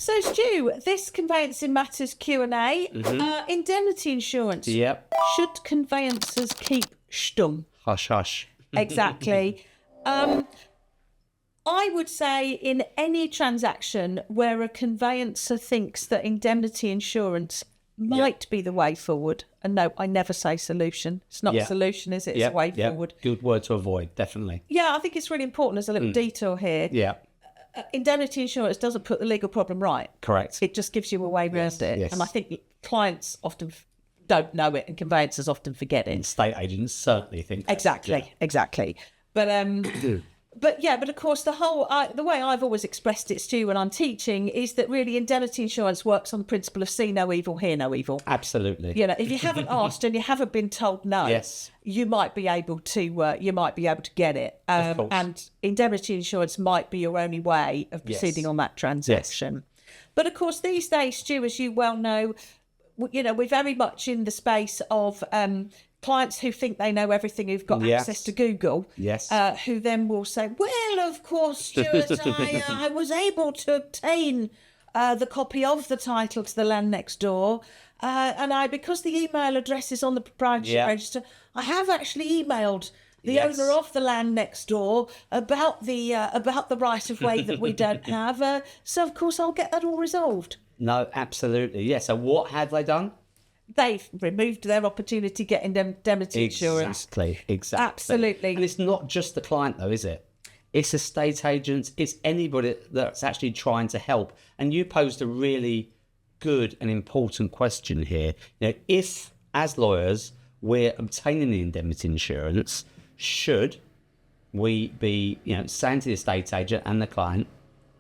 So, Stu, this Conveyancing Matters Q&A, indemnity insurance. Yep. Should conveyancers keep schtum? Hush, hush. Exactly. I would say in any transaction where a conveyancer thinks that indemnity insurance might be the way forward, and no, I never say solution. It's not a solution, is it? It's a way forward. Good word to avoid, definitely. Yeah, I think it's really important as a little detour here. Yeah. Indemnity insurance doesn't put the legal problem right. Correct. It just gives you a way around it. Yes. And I think clients often don't know it and conveyancers often forget it. Estate agents certainly think that. Exactly. But of course, the way I've always expressed it, Stu, when I'm teaching, is that really indemnity insurance works on the principle of see no evil, hear no evil. Absolutely. You know, if you haven't asked and you haven't been told no, you might be able to get it. And indemnity insurance might be your only way of proceeding on that transaction. Yes. But of course, these days, Stu, as you well know, we're very much in the space of clients who think they know everything, who've got access to Google, who then will say, well, of course, Stuart, I was able to obtain the copy of the title to the land next door, and because the email address is on the proprietary register, I have actually emailed the owner of the land next door about the right of way that we don't have. So, of course, I'll get that all resolved. No, absolutely. Yeah. So what have they done? They've removed their opportunity to get indemnity insurance. Exactly. Absolutely. And it's not just the client, though, is it? It's estate agents. It's anybody that's actually trying to help. And you posed a really good and important question here. If, as lawyers, we're obtaining the indemnity insurance, should we be, saying to the estate agent and the client,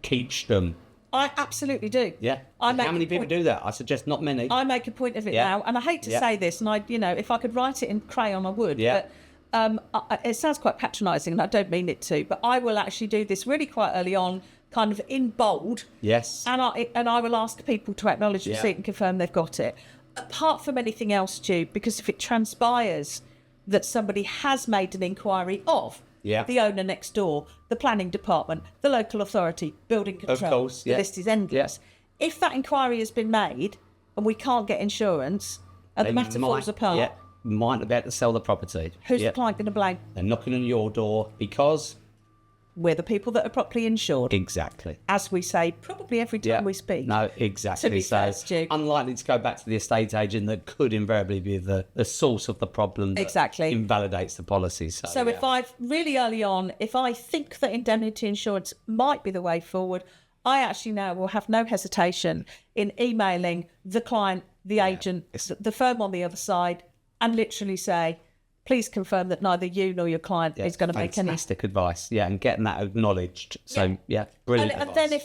keep schtum? I absolutely do. Yeah. How many people do that? I suggest not many. I make a point of it now, and I hate to say this, and if I could write it in crayon, I would. Yeah. But it sounds quite patronising, and I don't mean it to. But I will actually do this really quite early on, kind of in bold. Yes. And I will ask people to acknowledge the receipt and confirm they've got it. Apart from anything else, Stu, because if it transpires that somebody has made an inquiry of the owner next door, the planning department, the local authority, building control. Of course, the list is endless. Yeah. If that inquiry has been made and we can't get insurance and the matter falls apart, might not be able to sell the property. Who's the client going to blame? They're knocking on your door because we're the people that are properly insured. Exactly. As we say, probably every time we speak. No, exactly. To be fair, Stu. Unlikely to go back to the estate agent that could invariably be the source of the problem that invalidates the policy. So if I've really early on, if I think that indemnity insurance might be the way forward, I actually now will have no hesitation in emailing the client, the agent, the firm on the other side, and literally say, please confirm that neither you nor your client is going to make any... Fantastic advice, and getting that acknowledged. So, brilliant advice. And then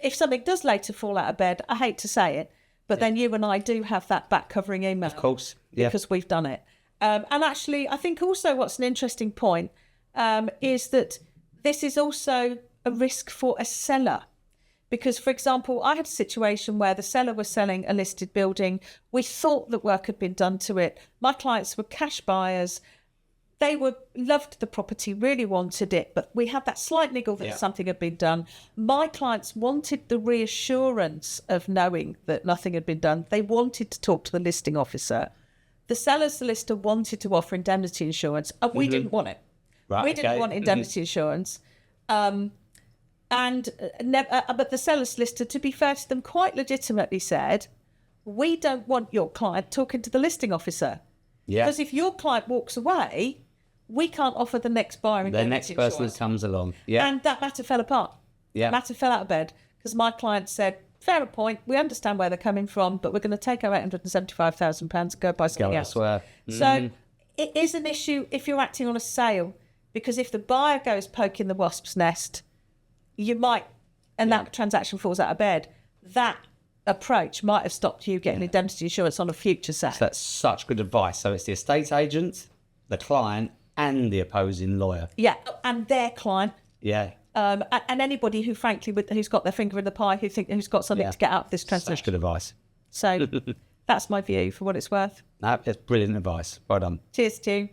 if something does later fall out of bed, I hate to say it, but then you and I do have that back covering email. Of course, because we've done it. And actually, I think also what's an interesting point is that this is also a risk for a seller. Because, for example, I had a situation where the seller was selling a listed building. We thought that work had been done to it. My clients were cash buyers. They loved the property, really wanted it, but we had that slight niggle that something had been done. My clients wanted the reassurance of knowing that nothing had been done. They wanted to talk to the listing officer. The seller's solicitor wanted to offer indemnity insurance, and we didn't want it. Right, we didn't want indemnity insurance. But the seller's solicitor, to be fair to them, quite legitimately said, we don't want your client talking to the listing officer. Yeah. Because if your client walks away, we can't offer the next buyer indemnity insurance. The next person that comes along. Yeah. And that matter fell apart. Yeah. Matter fell out of bed because my client said, fair point, we understand where they're coming from, but we're going to take our £875,000 and go buy something else. So it is an issue if you're acting on a sale, because if the buyer goes poking the wasp's nest, you might, and that transaction falls out of bed, that approach might have stopped you getting indemnity insurance on a future sale. So that's such good advice. So it's the estate agent, the client, and the opposing lawyer. Yeah, and their client. Yeah. And anybody who, frankly, who's got their finger in the pie, who's got something to get out of this transaction. Such good advice. So that's my view for what it's worth. No, that's brilliant advice. Well done. Cheers, Stu.